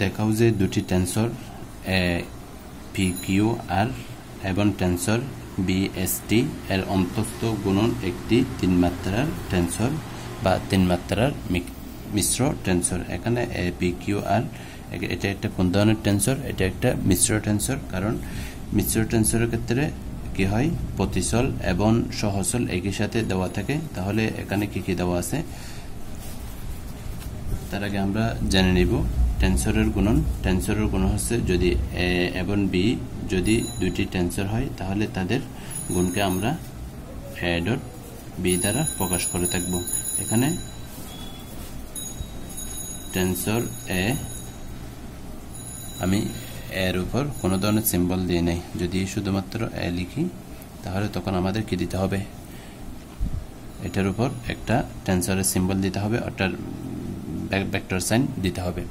দেখাও যে দুটি টেন্সর পি কিউ আর এবং টেন্সর বিএসটি এর অন্তস্থ গুণন একটি তিন মাত্রার টেন্সর বা তিন মাত্রার মিশ্র টেন্সর। এখানে পি কিউ আর এটা একটা কোন ধরনের টেন্সর? এটা একটা মিশ্র টেন্সর। কারণ মিশ্র টেন্সরের ক্ষেত্রে কি হয়, প্রতিচল এবং সহচল একই সাথে দেওয়া থাকে। তাহলে এখানে কি কি দেওয়া আছে তার আগে আমরা জেনে নিব টেন্সরের গুণন। টেন্সরের গুণন হচ্ছে যদি এ এবং বি যদি দুইটি টেন্সর হয় তাহলে তাদের গুণকে আমরা এ ডট বি দ্বারা প্রকাশ করে থাকব। এখানে টেন্সর এ আমি এর উপর কোনো ধরনের সিম্বল দিয়ে নেই। যদি শুধুমাত্র এ লিখি তাহলে তখন আমাদের কি দিতে হবে, এটার উপর একটা টেন্সরের সিম্বল দিতে হবে, অর্থাৎ ভেক্টর সাইন দিতে হবে।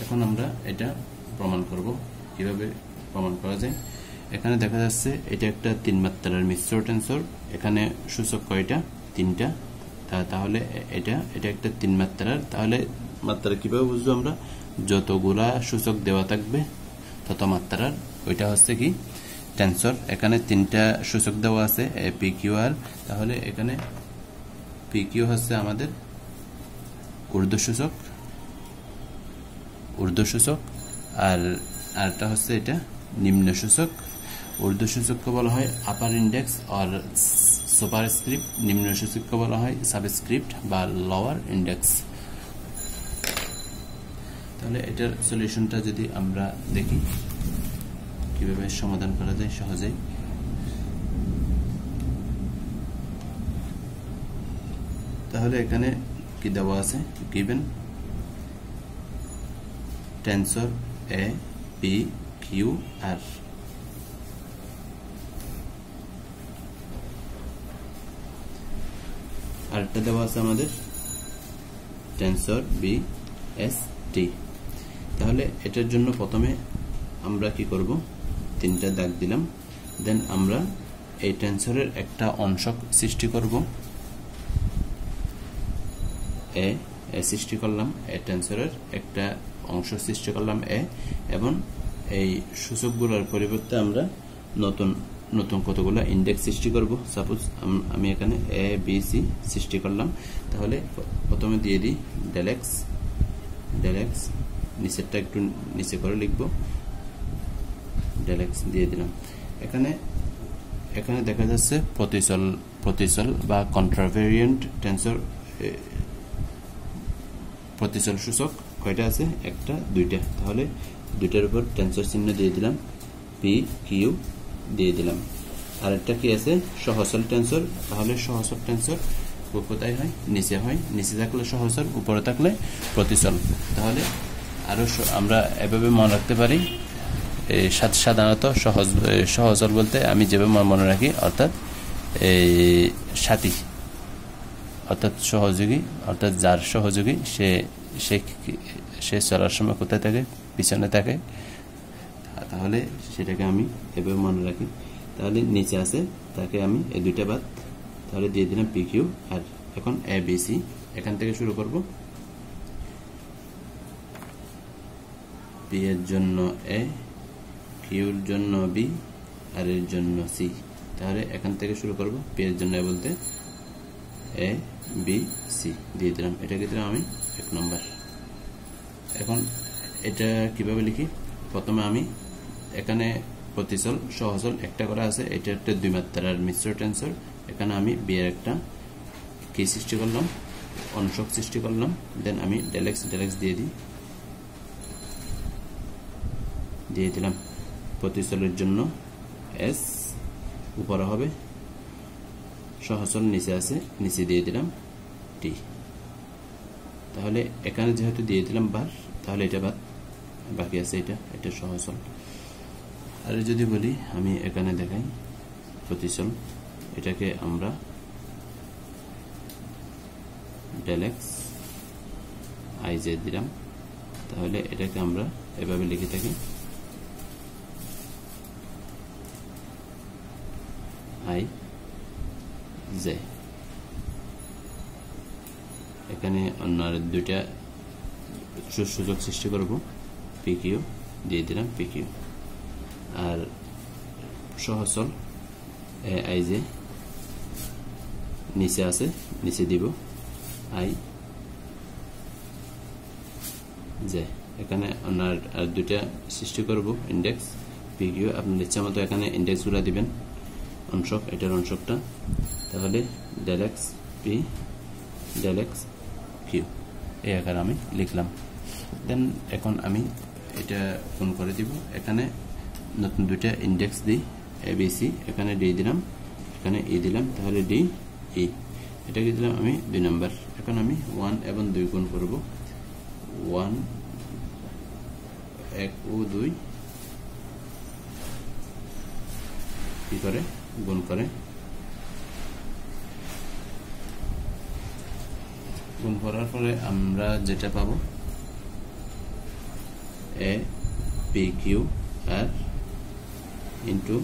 এখন আমরা এটা প্রমাণ করব। কিভাবে প্রমাণ করা যায়? এখানে দেখা যাচ্ছে এটা একটা তিন মাত্রার মিশ্র টেন্সর। এখানে সূচক কয়টা? তিনটা। তাহলে এটা একটা তিন মাত্রার। তাহলে মাত্রা কিভাবে বুঝবো আমরা? যতগুলা সূচক দেওয়া থাকবে তত মাত্রার ওইটা হচ্ছে কি টেন্সর। এখানে তিনটা সূচক দেওয়া আছে পি কিউ আর। তাহলে এখানে পি কিউ হচ্ছে আমাদের ঊর্ধ্বসূচক আর আরটা হচ্ছে এটা নিম্নসূচক। ঊর্ধ্বসূচককে বলা হয় আপার ইন্ডেক্স আর সুপারস্ক্রিপ্ট, নিম্নসূচককে বলা হয় সাবস্ক্রিপ্ট বা লোয়ার ইন্ডেক্স। তাহলে এটার সলিউশনটা যদি আমরা দেখি কিভাবে সমাধান করা যায় সহজেই। তাহলে এখানে কি দেওয়া আছে? Given tensor A P Q R. আরেকটা দেওয়া আছে আমাদের টেন্সর বি এস টি। তাহলে এটার জন্য প্রথমে আমরা কি করব, তিনটা দাগ দিলাম। দেন আমরা এই টেন্সরের একটা অংশক সৃষ্টি করব। এ সৃষ্টি করলাম, এ টেন্সরের একটা অংশ সৃষ্টি করলাম এ, এবং এই সূচকগুলোর পরিবর্তে আমরা নতুন কতগুলো ইন্ডেক্স সৃষ্টি করব। সাপোজ আমি এখানে এ বি সি সৃষ্টি করলাম। তাহলে প্রথমে দিয়ে দিই ডেল এক্স, নিচেরটা একটু নিচে করে লিখব, ডেল এক্স দিয়ে দিলাম। এখানে দেখা যাচ্ছে প্রতিচল বা কন্ট্রাভেরিয়েন্ট টেন্সর প্রতিচল সূচক কয়টা আছে? একটা, দুইটা। তাহলে দুইটার উপর টেন্সর চিহ্ন দিয়ে দিলাম, পি কিউ দিয়ে দিলাম। আর একটা কি আছে? সহচল টেন্সর। তাহলে সহচল টেন্সর কোথায় হয়? নিচে হয়। নিচে থাকলে সহচল, উপরে থাকলে প্রতিচল। তাহলে আরো আমরা এভাবে মনে রাখতে পারি। সাধারণত সহচল বলতে আমি যেভাবে মনে রাখি, অর্থাৎ সাথী, অর্থাৎ সহযোগী, অর্থাৎ যার সহযোগী সে চলার সময় কোথায় থাকে? পিছনে থাকে। তাহলে সেটাকে আমি এভাবে মনে রাখি। তাহলে নিচে আছে, তাকে আমি এই দুইটা বাদ, তাহলে দিয়ে দিলাম পি কিউ আর। এখন এ বি সি, এখান থেকে শুরু করব। পি এর জন্য এ, কিউর জন্য বি, আর এর জন্য সি। তাহলে এখান থেকে শুরু করব। পি এর জন্য বলতে এ বি সি দিয়ে দিলাম। এটাকে দিলাম আমি 1 নম্বর। এখন এটা কিভাবে লিখি? প্রথমে আমি এখানে প্রতিচল সহচল একটা করা আছে, এটা একটা দুই মাত্রার মিশ্র টেন্সর। এখানে আমি বি এর একটা কি সৃষ্টি করলাম, অংশক সৃষ্টি করলাম। দেন আমি ডেল এক্স দিয়ে দিলাম। প্রতিচলের জন্য এস উপরে হবে, সহচল নিচে আছে, নিচে দিয়ে দিলাম টি। তাহলে এখানে যেহেতু দিয়ে দিলাম বার, তাহলে এটা বাদ, বাকি আছে এটা সহচল। আর যদি বলি আমি এখানে দেখাই প্রতিচল, এটাকে আমরা ডেল এক্স আই জে দিলাম। তাহলে এটাকে আমরা এভাবে লিখে থাকি আই জে। এখানে অন্য আর দুইটা সুযোগ সৃষ্টি করব পি কিউ দিয়ে দিলাম পি কিউ আর সহচল আই জে নিচে আছে নিচে দিব আই জে এখানে আপনার আর দুইটা সৃষ্টি করব ইন্ডেক্স পি কিউ আপনার ইচ্ছা মতো এখানে ইন্ডেক্সগুলো দিবেন অংশক এটার অংশকটা তাহলে del x P del x Q এই আকার আমি লিখলাম দেন এখন আমি এটা গুণ করে দিব এখানে নতুন দুইটা ইন্ডেক্স দিই এ বি সি এখানে ডি দিলাম এখানে ই দিলাম তাহলে ডি ই এটাকে দিলাম আমি 2 নাম্বার এখন আমি 1 এবং 2 গুণ করব 1 1 ও 2 কি করে গুণ করে গুণ করার পরে আমরা যেটা পাবো A P Q R into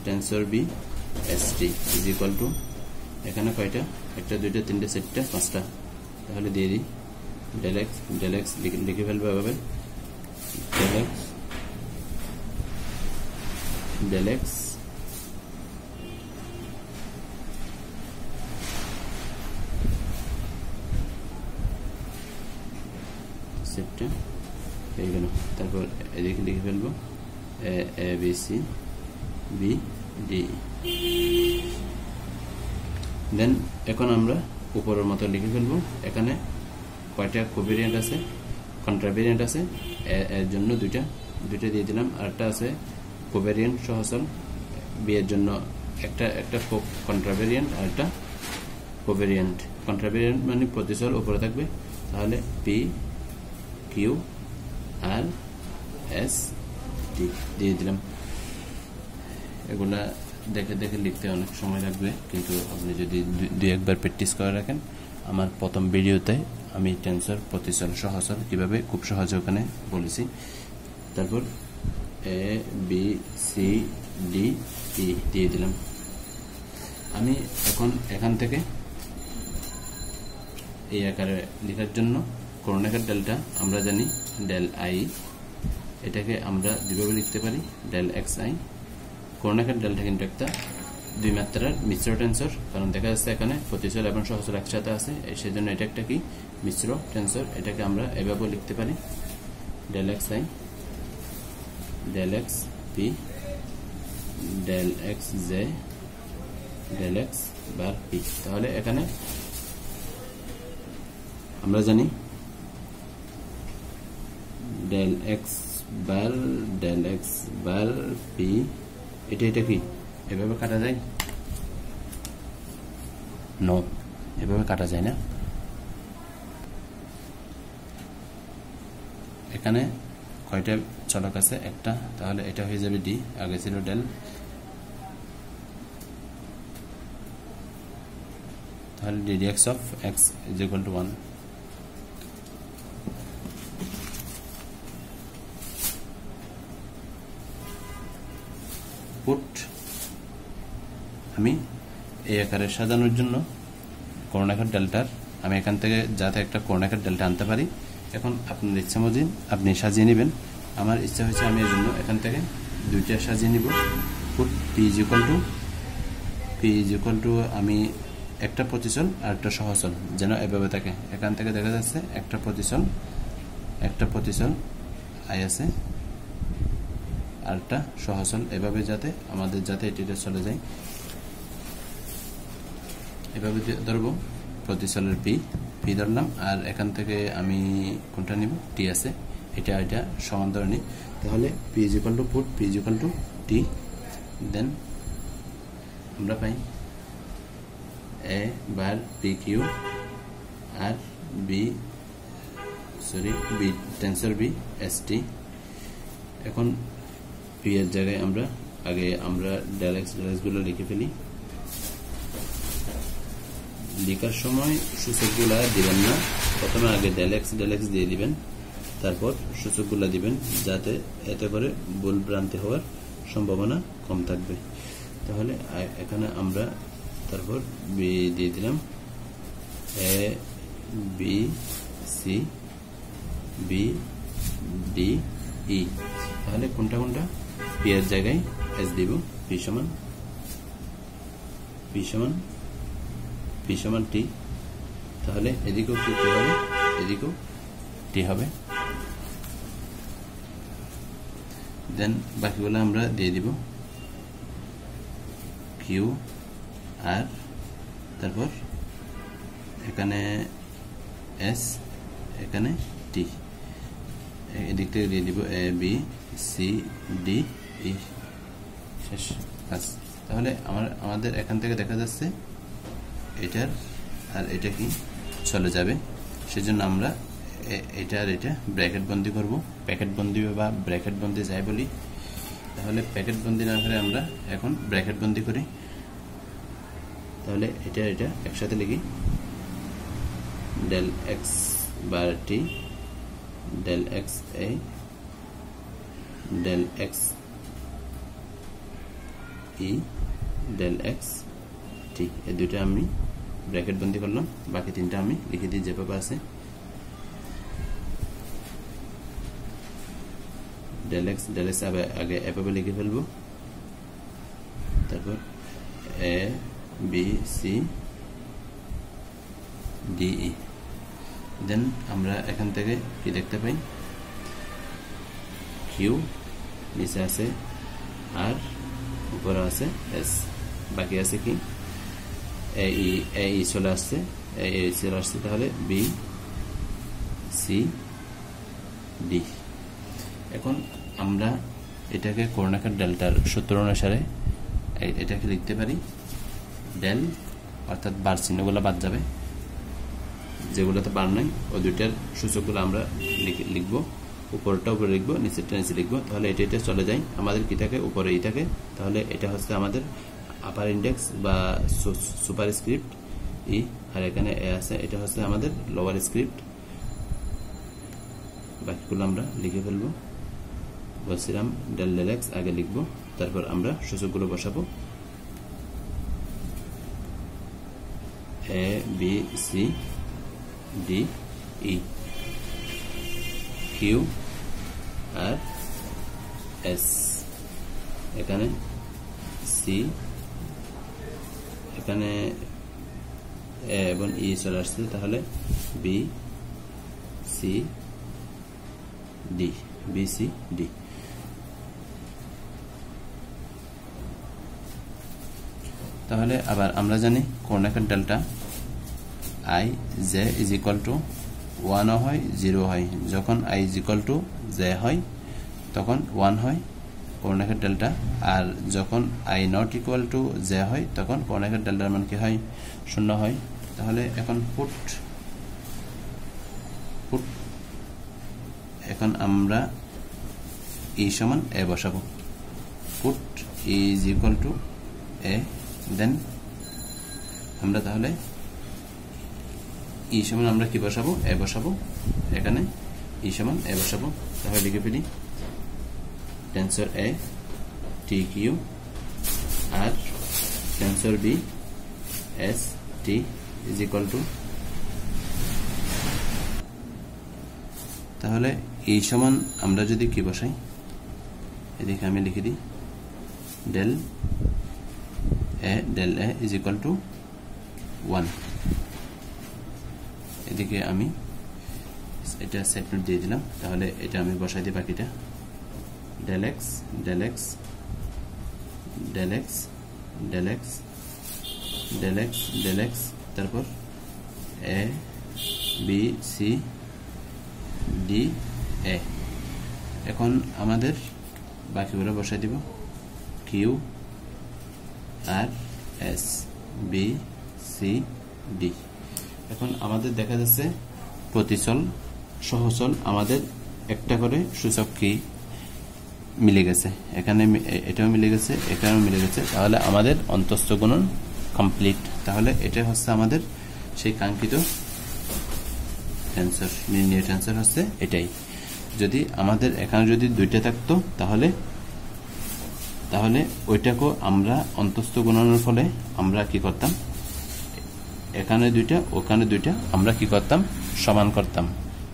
tensor B S T is equal to এখানে কয়টা একটা দুইটা তিনটা চারটা পাঁচটা তাহলে দিয়ে দিই ডেল এক্স লিখে ফেলবো এভাবে ডেল এক্স সেটটা হয়ে গেল তারপর এদিকে লিখে ফেলবো এ বি সি বি ডি দেন এখন আমরা উপরের মতো লিখে ফেলবো এখানে কয়টা কোভেরিয়েন্ট আছে কন্ট্রাভেরিয়েন্ট আছে এর জন্য দুইটা দিয়ে দিলাম আরটা আছে কোভেরিয়েন্ট সহচল বি এর জন্য একটা কন্ট্রাভেরিয়েন্ট আর একটা কোভেরিয়েন্ট কন্ট্রাভেরিয়েন্ট মানে প্রতিচল উপরে থাকবে তাহলে P Q R S T দিয়ে দিলাম এগুলা দেখে দেখে লিখতে অনেক সময় লাগবে কিন্তু আপনি যদি দুই একবার প্র্যাকটিস করে রাখেন আমার প্রথম ভিডিওতে আমি টেন্সর প্রতিচল সহচল কিভাবে খুব সহজে ওখানে বলেছি তারপর এ বি সি ডি ই দিয়ে দিলাম আমি এখন এখান থেকে এই আকারে লেখার জন্য করণাকার ডেলটা আমরা জানি ডেল আই এটাকে আমরা দুইভাবে লিখতে পারি ডেল এক্স আই করণাকার ডেলটা কিন্তু একটা দুই মাত্রার মিশ্র টেন্সর কারণ দেখা যাচ্ছে এখানে প্রতিচল এবং সহচল একসাথে আছে সেজন্য এটা একটা কি মিশ্র টেন্সর এটাকে আমরা এভাবে লিখতে পারি del x I del x P del x J del x bar P তাহলে এখানে আমরা জানি ডেল এক্স বার পি এটা কি এভাবে কাটা যায় নো এভাবে কাটা যায় না এখানে কয়টা চলক আছে একটা তাহলে এটা হয়ে যাবে ডি আগে ছিল ডেল তাহলে D x of x is equal to 1 put আমি এই আকারে সাজানোর জন্য করণাকার ডেল্টার আমি এখান থেকে যাতে একটা করণাকার ডেল্টা আনতে পারি এখন আপনার ইচ্ছা মতো আপনি সাজিয়ে নেবেন আমার ইচ্ছা হয়েছে আমি এর জন্য এখান থেকে দুইটা সাজিয়ে নিব put P is equal two আমি একটা প্রতিচল আর একটা সহচল যেন এভাবে থাকে এখান থেকে দেখা যাচ্ছে একটা প্রতিচল আই আছে আরটা সহচল এভাবে যাতে আমাদের যাতে এটিতে চলে যায় এভাবে ধরবো প্রতিচলের পি ধরলাম আর এখান থেকে আমি কোনটা নিব টি আছে এটা সমান ধরে নিই তাহলে P is equal to put P is equal to T then আমরা পাই A bar P Q R B tensor B S T এখন পি এর জায়গায় আমরা ডেল এক্স গুলো লিখে ফেলি লেখার সময় সূচকগুলা দিবেন না প্রথমে আগে ডেল এক্স দিয়ে দিবেন তারপর সূচকগুলা দিবেন যাতে এতে করে ভুল ভ্রান্তি হওয়ার সম্ভাবনা কম থাকবে তাহলে এখানে আমরা তারপর বি দিয়ে দিলাম A B C B D E, তাহলে কোনটা কোনটা, পি এর জায়গায় এস দিব, পি সমান টি, তাহলে এদিকেও টি হবে, এদিকেও টি হবে। দেন বাকিগুলো আমরা দিয়ে দিব কিউ আর, তারপর এখানে এস, এখানে টি, এদিক থেকে দিয়ে দিব এ বি সি ডি ই, শেষ কাজ। তাহলে আমাদের এখান থেকে দেখা যাচ্ছে এটার আর এটা কি চলে যাবে, সেজন্য আমরা এটা আর এটা ব্র্যাকেট বন্দি করব, প্যাকেট বন্দি বা ব্র্যাকেট বন্দি যাই বলি। তাহলে প্যাকেট বন্দি না করে আমরা এখন ব্র্যাকেট বন্দি করি। তাহলে এটা এটা একসাথে লিখি, ডেল এক্স বার টি, ডেল এক্স এ, ডেল এক্স ই, ডেল এক্স টি, এই দুইটা আমি ব্র্যাকেট বন্দি করলাম। বাকি তিনটা আমি লিখে দিই যেভাবে আছে। ডেল এক্স আগে এভাবে লিখে ফেলবো, তারপর এ বি সি ডি ই। দেন আমরা এখান থেকে কি দেখতে পাই, কিউ, নিচে আছে আর, উপরে আছে এস, বাকি আছে কি এ ই চলে আসছে, তাহলে বি সি ডি। এখন আমরা এটাকে কোঅর্ডিনেট ডেল্টার সূত্র অনুসারে এটাকে লিখতে পারি ডেল, অর্থাৎ বার চিহ্নগুলো বাদ যাবে, যেগুলোতে বার নাই ওই দুইটার সূচকগুলো আমরা লিখব, উপরটা উপরে লিখবো, নিচেরটা নিচে লিখবো। তাহলে এটা এটা চলে যায়, আমাদের কি থাকে, উপরে ই থাকে। তাহলে এটা হচ্ছে আমাদের আপার ইন্ডেক্স বা সুপার স্ক্রিপ্ট ই, আর এখানে এ আছে, এটা হচ্ছে আমাদের লোয়ার স্ক্রিপ্ট। বাকিগুলো আমরা লিখে ফেলবো। বলছিলাম ডেল ডেল এক্স আগে লিখবো, তারপর আমরা সূচকগুলো বসাবো, A B C D E, Q R S, এখানে সি, এখানে এ এবং ই চলে আসছে, তাহলে B C D, B C D. তাহলে আবার আমরা জানি coordinate delta I J is equal to 1 হয় 0 হয়, যখন I is equal to J হয় তখন 1 হয় কোঅর্ডিনেট ডেল্টা, আর যখন I not equal to J হয় তখন কোঅর্ডিনেট ডেল্টার মান কি হয়, 0 হয়। তাহলে এখন পুট এখন আমরা ই সমান এ বসাবো, put E is equal to A, then আমরা তাহলে ই সমান আমরা কি বসাবো, এ বসাবো, এখানে ই সমান এ বসাবো। তাহলে লিখে ফেলি tensor A T Q R tensor B S T is equal to, তাহলে এই সমান আমরা যদি কি বসাই, এদিকে আমি লিখে দিই del A is equal to 1, এদিকে আমি এটা সেট নোট দিয়ে দিলাম। তাহলে এটা আমি বসাই দিই বাকিটা, del x del x del x del x del x del x, তারপর A B C D A. এখন আমাদের বাকিগুলো বসাই দিব, Q R S B C D. এখন আমাদের দেখা যাচ্ছে প্রতিচল সহচল আমাদের একটা করে সূচক কি মিলে গেছে, এখানে এটাও মিলে গেছে, এখানেও মিলে গেছে। তাহলে আমাদের অন্তঃস্থ গুণন কমপ্লিট। তাহলে এটা হচ্ছে আমাদের সেই কাঙ্ক্ষিত টেনসর, নির্ণয় টেনসর হচ্ছে এটাই। যদি আমাদের এখানে যদি দুইটা থাকতো তাহলে ওইটাকেও আমরা অন্তঃস্থ গুণনের ফলে আমরা কি করতাম, এখানে দুইটা ওখানে দুইটা আমরা কি করতাম, সমান করতাম।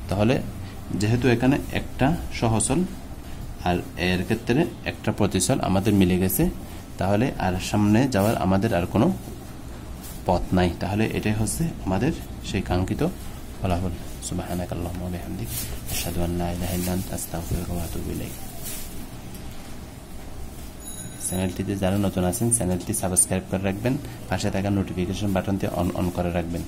তাহলে যেহেতু এখানে একটা সহচল আর এর ক্ষেত্রে একটা প্রতিচল আমাদের মিলে গেছে, তাহলে আর সামনে যাওয়ার আমাদের আর কোনো পথ নাই। তাহলে এটাই হচ্ছে আমাদের সেই কাঙ্ক্ষিত ফলাফল। সুবহানাকাল্লাহুম্মা ওয়া বিহামদিক আশহাদু আন লা ইলাহা ইল্লা আনতা আস্তাগফিরুকা ওয়া আতুবু ইলাইক। চ্যানেলটিতে যারা নতুন আছেন চ্যানেলটি সাবস্ক্রাইব করে রাখবেন, পাশে থাকা নোটিফিকেশন বাটনটি অন করে রাখবেন।